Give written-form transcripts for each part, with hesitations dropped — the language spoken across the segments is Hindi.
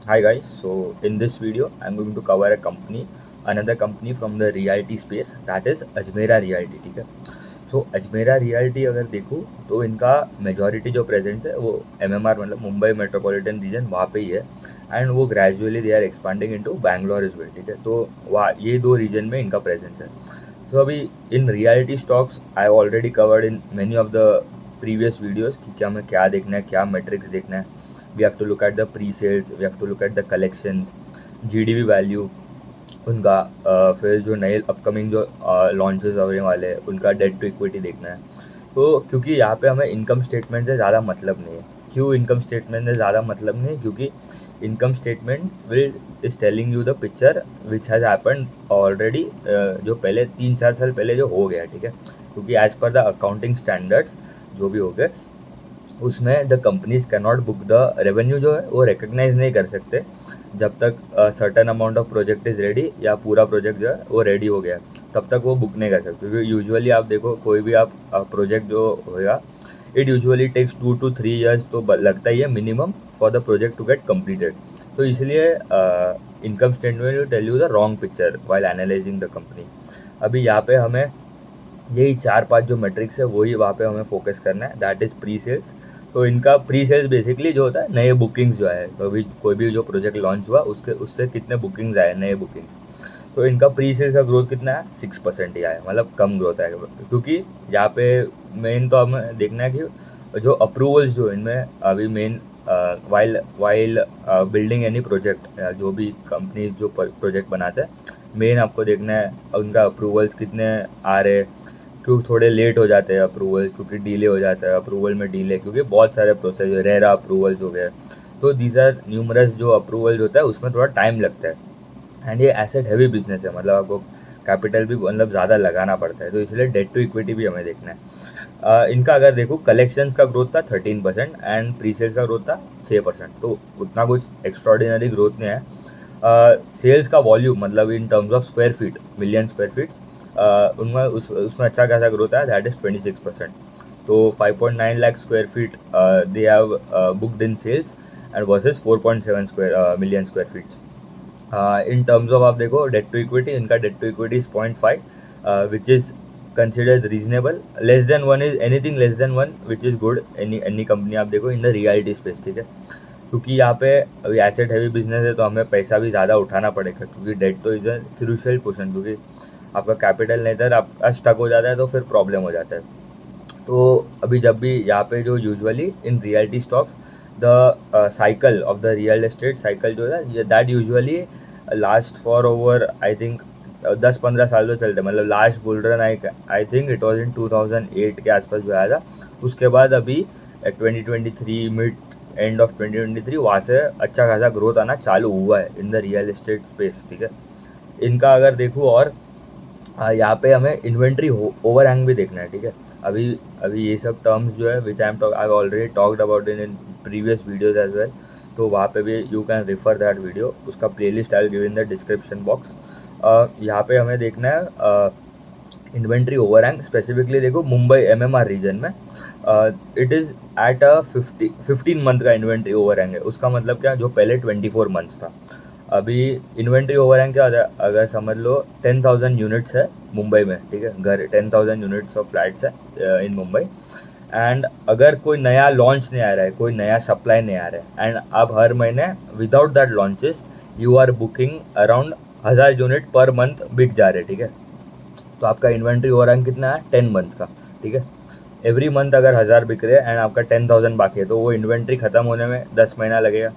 Hi guys, so in this video I'm going to cover another company from the realty space, that is Ajmera realty. ठीक है. सो अजमेरा रियल्टी अगर देखूँ तो इनका मेजॉरिटी जो प्रेजेंस है वो MMR मतलब मुंबई मेट्रोपॉलिटन रीजन वहाँ पे ही है. एंड वो gradually they are expanding into Bangalore as well. ठीक है, तो वहाँ ये दो रीजन में इनका प्रेजेंस है. तो अभी in reality stocks I already covered in many of the previous videos कि क्या हमें क्या देखना है, क्या मेट्रिक्स देखना है. We have to look at the pre sales, we have to look at the collections, GDV value उनका, फिर जो नए अपकमिंग जो लॉन्चेस होने वाले हैं उनका डेट टू इक्विटी देखना है. तो क्योंकि यहाँ पे हमें इनकम स्टेटमेंट से ज़्यादा मतलब नहीं है. क्यों इनकम स्टेटमेंट से ज़्यादा मतलब नहीं है? क्योंकि income statement will is telling you the picture which has happen already, जो पहले 3-4 साल पहले जो हो गया. ठीक है, क्योंकि as per the accounting standards जो भी हो गए उसमें the companies can not book the revenue, जो है वो रिकग्नाइज नहीं कर सकते जब तक certain amount of project is ready या पूरा प्रोजेक्ट जो है वो रेडी हो गया तब तक वो बुक नहीं कर सकते. क्योंकि यूजुअली आप देखो कोई भी आप प्रोजेक्ट जो होगा it usually takes 2 to 3 years तो लगता ही है minimum for the project to get completed. तो इसलिए income statement will tell you the wrong picture while analysing the company. अभी यहाँ पे हमें यही 4-5 जो मेट्रिक्स है वही वहाँ पे हमें फोकस करना है, दैट इज़ प्री सेल्स. तो इनका प्री सेल्स बेसिकली जो होता है नए बुकिंग्स जो है, कभी कोई भी जो प्रोजेक्ट लॉन्च हुआ उसके उससे कितने बुकिंग्स आए, नए बुकिंग्स. तो इनका प्री सेल्स का ग्रोथ कितना है? 6% ही आया, मतलब कम ग्रोथ है. क्योंकि यहाँ पे मेन तो हमें देखना है कि जो अप्रूवल्स जो इनमें अभी main while while building any project, जो भी कंपनीज जो प्रोजेक्ट बनाते हैं मेन आपको देखना है उनका अप्रूवल्स कितने आ रहे. क्यों थोड़े लेट हो जाते हैं अप्रूवल्स? क्योंकि डिले हो जाता है अप्रूवल में, डिले क्योंकि बहुत सारे प्रोसेस रेरा अप्रूवल्स हो गए. तो दीज आर न्यूमरस जो अप्रूवल्स होता है उसमें थोड़ा टाइम लगता है. एंड ये एसेट हैवी बिजनेस है, मतलब आपको कैपिटल भी मतलब ज़्यादा लगाना पड़ता है. तो इसलिए डेट टू इक्विटी भी हमें देखना है. इनका अगर देखो कलेक्शंस का ग्रोथ था 13% एंड प्री सेल्स का ग्रोथ था 6%. तो उतना कुछ एक्स्ट्रॉर्डिनरी ग्रोथ नहीं है. सेल्स का वॉल्यूम मतलब इन terms of square feet, million square feet, उनमें उसमें अच्छा खासा ग्रोथ है, दैट इज़ 26%. तो 5.9 lakh square feet they have booked in sales and versus 4.7 million square feet. In terms of आप देखो डेट टू इक्विटी, इनका debt to equity is 0.5 which is considered reasonable. Less than 1 is anything less than 1 which is good. Any company आप देखो इन द रियलिटी स्पेस. ठीक है, क्योंकि यहाँ पे अभी एसेट हैवी बिजनेस है तो हमें पैसा भी ज़्यादा उठाना पड़ेगा, क्योंकि डेट तो इज़ अ क्रूशियल पोर्शन. क्योंकि आपका कैपिटल नहीं था, आपका स्टक हो जाता है तो फिर प्रॉब्लम हो जाता है. तो अभी जब भी यहाँ पे जो usually in reality stocks the cycle of the real estate cycle जो है that usually last for over I think 10-15 साल जो चलते हैं. मतलब last bull run I think it was in 2008 के आसपास जो आया था. उसके बाद अभी 2023 मिड एंड ऑफ 2023 वहाँ से अच्छा खासा ग्रोथ आना चालू हुआ है इन द रियल एस्टेट स्पेस. ठीक है, इनका अगर देखूँ और यहाँ पे हमें इन्वेंट्री ओवर हैंग भी देखना है. ठीक है, अभी अभी ये सब टर्म्स जो है which I already talked about in previous videos as well. तो वहाँ पे भी you can refer that video, उसका playlist I will give in the description box. यहाँ पे हमें देखना है इन्वेंट्री ओवर हैंग. स्पेसिफिकली देखो मुंबई MMR रीजन में it is at a 15 month का इन्वेंट्री ओवर हैंग है. उसका मतलब क्या, जो पहले 24 मंथ्स था. अभी इन्वेंट्री ओवर हैंग क्या होता है? अगर समझ लो 10,000 यूनिट्स है मुंबई में. ठीक है, घर 10,000 यूनिट्स ऑफ फ्लैट्स है इन मुंबई. एंड अगर कोई नया लॉन्च नहीं आ रहा है, कोई नया सप्लाई नहीं आ रहा है, एंड आप हर महीने without that launches you are booking around 1000 unit per month बिक जा रहे हैं. ठीक है, तो आपका इन्वेंट्री ओवरहैंग कितना है? 10 मंथ्स का. ठीक है, एवरी मंथ अगर 1000 बिक रहे हैं एंड आपका 10,000 बाकी है तो वो इन्वेंट्री ख़त्म होने में 10 महीना लगेगा.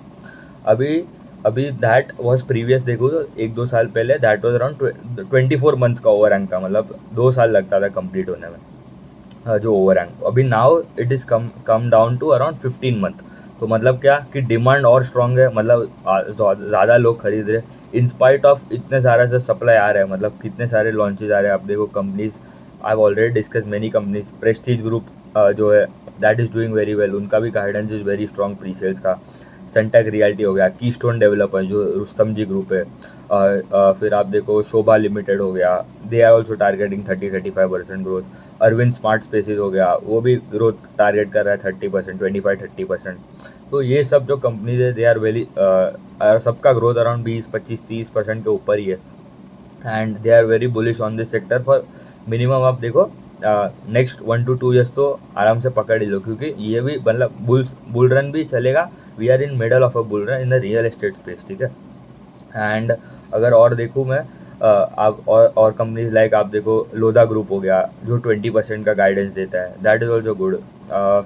अभी अभी दैट वॉज प्रीवियस देखो तो 1-2 साल पहले दैट वॉज अराउंड 24 मंथ्स का ओवरहैंग था. मतलब 2 साल लगता था कंप्लीट होने में जो ओवरहैंग. अभी now it is come down to around 15 month. तो मतलब क्या कि डिमांड और स्ट्रॉन्ग है, मतलब ज़्यादा लोग खरीद रहे इन स्पाइट ऑफ इतने सारा से सप्लाई आ रहा है. मतलब कितने सारे लॉन्चेज आ रहे हैं. आप देखो companies, I have already discuss many companies. Prestige Group जो है that is doing very well, उनका भी guidance is very strong pre sales का। सनटेक रियल्टी हो गया, कीस्टोन डेवलपर जो रुस्तम जी ग्रुप है, फिर आप देखो शोभा लिमिटेड हो गया, they are also targeting 30-35% growth. Arvind Smart Spaces हो गया, वो भी ग्रोथ टारगेट कर रहा है 30%, 25-30%। तो ये सब जो कंपनीज है दे आर वेरी, सबका ग्रोथ अराउंड 20-25-30% के ऊपर ही है, and they are very bullish on this sector for minimum. आप देखो नेक्स्ट 1 to 2 ईयर्स तो आराम से पकड़ ही लो, क्योंकि ये भी मतलब बुल रन भी चलेगा। We are in middle of a bull run in the real estate space, ठीक है। एंड अगर और देखूँ मैं, आप और कंपनीज लाइक आप देखो लोधा ग्रुप हो गया जो 20% का गाइडेंस देता है, दैट इज़ ऑल्सो गुड।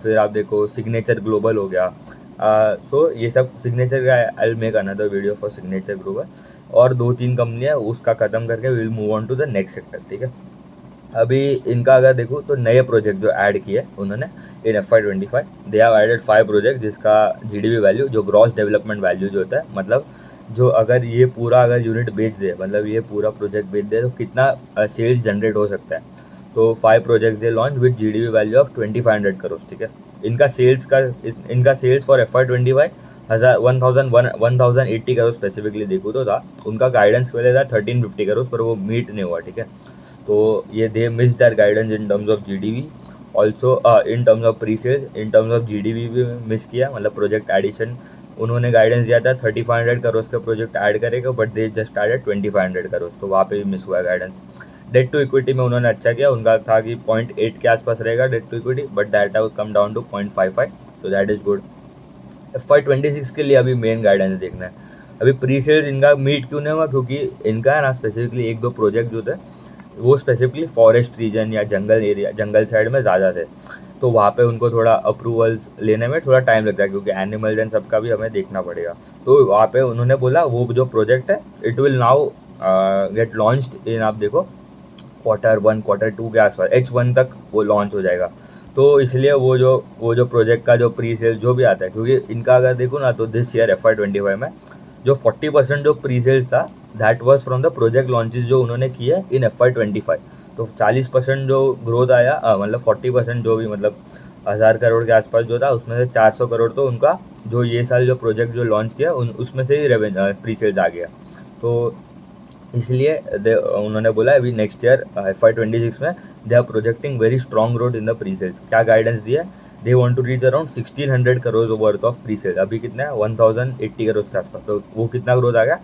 फिर आप देखो सिग्नेचर ग्लोबल हो गया। सो ये सब सिग्नेचर का I will make another video for Signature Global. और 2-3 कंपनियाँ उसका ख़त्म करके will move on to the next sector, ठीक है। अभी इनका अगर देखूँ तो नए प्रोजेक्ट जो ऐड किए उन्होंने in FY25, they have added 5 project जिसका GDV वैल्यू, जो ग्रॉस डेवलपमेंट वैल्यू जो होता है, मतलब जो अगर ये पूरा अगर यूनिट बेच दे, मतलब ये पूरा प्रोजेक्ट बेच दे तो कितना सेल्स जनरेट हो सकता है। तो 5 projects they launch with GDV value of 2500 crore, ठीक है। इनका sales for FY25 1080 crore specifically देखूँ तो था। उनका गाइडेंस पहले था 1350 करोड़, पर वो मीट नहीं हुआ, ठीक है। तो ये they miss that guidance in terms of GDV, also in terms of pre sales, in terms of GDV भी मिस किया, मतलब प्रोजेक्ट एडिशन। उन्होंने गाइडेंस दिया था 3500 करोड़ का प्रोजेक्ट ऐड करेगा, but they just added 2500 crore, तो वहाँ पे भी मिस हुआ गाइडेंस। डेट टू इक्विटी में उन्होंने अच्छा किया, उनका था कि 0.8 के आसपास रहेगा debt to equity, but that have come down to 0.55, तो दैट इज़ गुड। FY26 के लिए अभी मेन गाइडेंस देखना है। अभी प्री सेल्स इनका मीट क्यों नहीं हुआ, क्योंकि इनका है ना स्पेसिफिकली 1-2 प्रोजेक्ट जो थे वो स्पेसिफिकली फॉरेस्ट रीजन या जंगल एरिया, जंगल साइड में ज़्यादा थे, तो वहाँ पे उनको थोड़ा अप्रूवल्स लेने में थोड़ा टाइम लगता है, क्योंकि एनिमल्स एंड सबका भी हमें देखना पड़ेगा। तो वहाँ पे उन्होंने बोला वो जो प्रोजेक्ट है it will now get launched in, आप देखो Q1 Q2 के आसपास, H1 तक वो लॉन्च हो जाएगा। तो इसलिए वो जो प्रोजेक्ट का जो प्री सेल्स जो भी आता है, क्योंकि इनका अगर देखो ना तो दिस ईयर FY25 में जो 40% जो प्री सेल्स था that was from the project launches जो उन्होंने किए इन FY25। तो 40% जो ग्रोथ आया, मतलब 40% जो भी, मतलब 1000 करोड़ के आसपास जो था, उसमें से 400 करोड़ तो उनका जो ये साल जो प्रोजेक्ट जो लॉन्च किया उसमें से ही प्री सेल्स आ गया। तो इसलिए उन्होंने बोला अभी नेक्स्ट ईयर FY26 में they are projecting very strong growth in the pre sales. क्या गाइडेंस दिया, they want to reach around 1600 crore worth of pre sales. अभी कितना है 1080 करोड़ के आसपास, तो वो कितना ग्रोथ आ गया,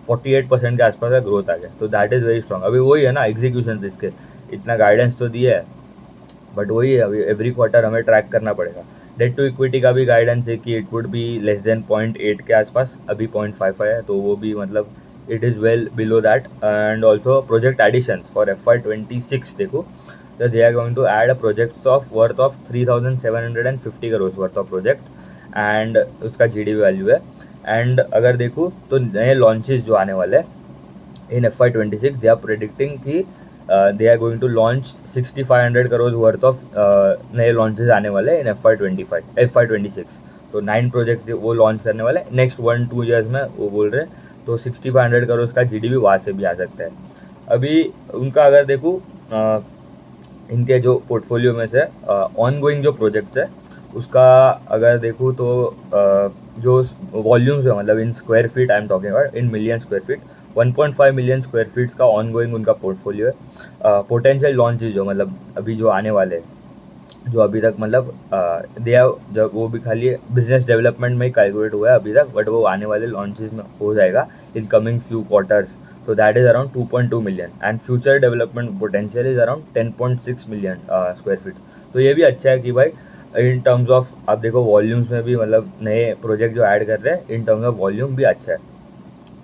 48% के आसपास का ग्रोथ आ गया। तो दैट इज़ वेरी स्ट्रॉन्ग। अभी वही है ना एग्जीक्यूशन रिस्क है, इतना गाइडेंस तो दिया है, बट वही है अभी एवरी क्वार्टर हमें ट्रैक करना पड़ेगा। डेट टू इक्विटी का भी गाइडेंस है कि it would be less than 0.8 के आसपास, अभी 0.55 है, तो वो भी मतलब it is well below that. And also project additions for FY26 देखो, तो they are going to add projects of worth of 3750 crore worth of project, and उसका GDV वैल्यू है। एंड अगर देखूँ तो नए लॉन्चेस जो आने वाले इन FY26 दे आर प्रेडिक्टिंग कि they are going to launch 6500 crore worth of नए लॉन्चेस आने वाले इन FY26। तो 9 प्रोजेक्ट्स वो लॉन्च करने वाले नेक्स्ट 1-2 ईयर्स में, वो बोल रहे हैं। तो 6500 करोड़ का GDV वहाँ से भी आ सकता है। अभी उनका अगर देखूँ इनके जो पोर्टफोलियो में से ऑन गोइंग जो प्रोजेक्ट्स है उसका अगर देखूँ तो जो वॉल्यूम्स है, मतलब in square feet I am talking about, in million square feet, 1.5 million square feet का ऑन गोइंग उनका पोर्टफोलियो है। पोटेंशियल लॉन्चेज जो मतलब अभी जो आने वाले हैं, जो अभी तक मतलब दे हैव, जब वो भी खाली बिजनेस डेवलपमेंट में ही कैलकुलेट हुआ है अभी तक, बट वो आने वाले लॉन्चेस में हो जाएगा इन कमिंग फ्यू क्वार्टर्स। तो that is around 2.2 million, and future development potential is around 10.6 million square feet. तो ये भी अच्छा है कि भाई इन टर्म्स ऑफ आप देखो वॉल्यूम्स में भी, मतलब नए प्रोजेक्ट जो ऐड कर रहे हैं इन टर्म्स ऑफ वॉल्यूम भी अच्छा है।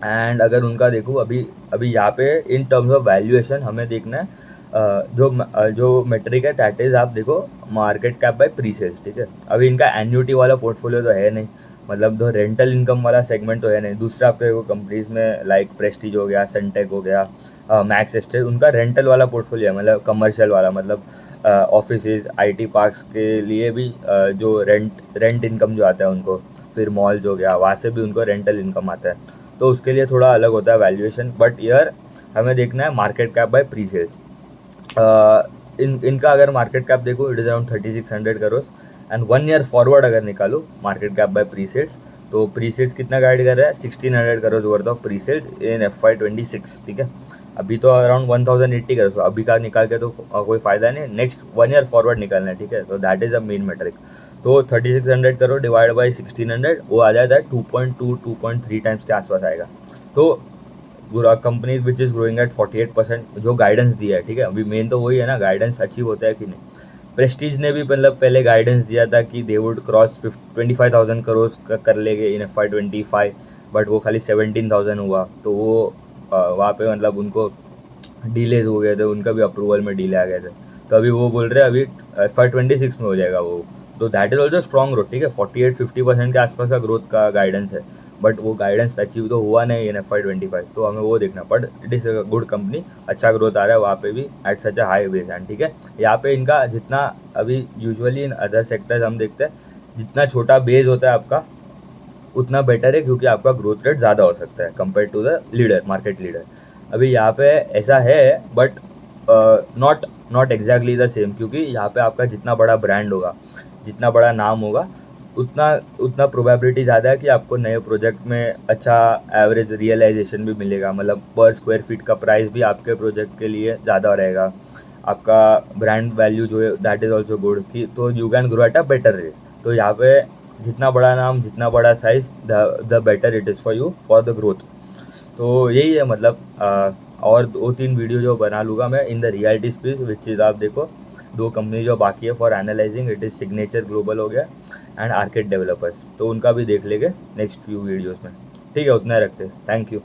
एंड अगर उनका देखूँ अभी अभी यहाँ पे इन टर्म्स ऑफ वैल्यूएशन हमें देखना है, जो मेट्रिक है दैट इज़ आप देखो market cap by pre sales, ठीक है। अभी इनका एन्यूटी वाला पोर्टफोलियो तो है नहीं, मतलब जो रेंटल इनकम वाला सेगमेंट तो है नहीं। दूसरा आपके वो कंपनीज में लाइक प्रेस्टीज हो गया, सनटेक हो गया, मैक्स एस्टेट, उनका रेंटल वाला पोर्टफोलियो है, मतलब कमर्शियल वाला, मतलब ऑफिसेज IT पार्क्स के लिए भी जो रेंट इनकम जो आता है उनको, फिर मॉल्स हो गया वहाँ से भी उनको रेंटल इनकम आता है, तो उसके लिए थोड़ा अलग होता है वैल्यूएशन। बट ईयर हमें देखना है market cap by pre sales. इनका अगर मार्केट कैप देखो it is around 3600 crore and 1 year forward अगर निकालो market cap by pre sales, तो प्री सेल्स कितना गाइड कर रहा है 1600 crore worth of pre sales in FY26, ठीक है। अभी तो अराउंड 1080 करोड़, अभी का निकाल के तो कोई फायदा नहीं, नेक्स्ट 1 ईयर फॉरवर्ड निकालना है, ठीक है। तो that is a main metric. तो 3600 करोड़ डिवाइड बाई 1600 वो आ जाता है 2.3 टाइम्स के आसपास आएगा। तो company which is growing at 48% जो गाइडेंस दिया है, ठीक है। अभी मेन तो वही है ना, गाइडेंस अचीव होता है कि नहीं। प्रेस्टीज ने भी मतलब पहले गाइडेंस दिया था कि दे वुड क्रॉस 25,000 करोड़ कर लेंगे इन FY25, बट वो खाली 17,000 हुआ। तो वो वहाँ पे मतलब उनको डिलेज हो गए थे, उनका भी अप्रूवल में डिले आ गए थे। तो अभी वो बोल रहे हैं अभी FY26 में हो जाएगा वो। तो that is also strong growth, ठीक है। 48-50% के आसपास का ग्रोथ का गाइडेंस है, बट वो गाइडेंस अचीव तो हुआ नहीं इन FY25, तो हमें वो देखना। But it is a good company, अच्छा ग्रोथ आ रहा है वहाँ पे भी at such a high base and, ठीक है। यहाँ पे इनका जितना अभी यूजुअली इन अदर सेक्टर्स हम देखते हैं, जितना छोटा बेस होता है आपका उतना बेटर है, क्योंकि आपका ग्रोथ रेट ज़्यादा हो सकता है compare to the leader, market leader. अभी यहाँ पे ऐसा है, but not exactly the same, क्योंकि यहाँ पे आपका जितना बड़ा ब्रांड होगा, जितना बड़ा नाम होगा, उतना उतना प्रोबेबिलिटी ज़्यादा है कि आपको नए प्रोजेक्ट में अच्छा एवरेज रियलाइजेशन भी मिलेगा। मतलब पर स्क्वायर फीट का प्राइस भी आपके प्रोजेक्ट के लिए ज़्यादा रहेगा। आपका ब्रांड वैल्यू जो है दैट इज़ ऑल्सो गुड, कि तो you can grow at a better rate. तो यहाँ पे जितना बड़ा नाम, जितना बड़ा size, the better it is for you for the growth. तो यही है मतलब। और 2-3 वीडियो जो बना लूँगा मैं इन द रियलिटी स्पेस, विच चीज़ आप देखो। 2 कंपनी जो बाकी है for analysing, it is signature global हो गया एंड आर्किड डेवलपर्स, तो उनका भी देख लेंगे नेक्स्ट फ्यू वीडियोज़ में, ठीक है। उतना रखते हैं, थैंक यू।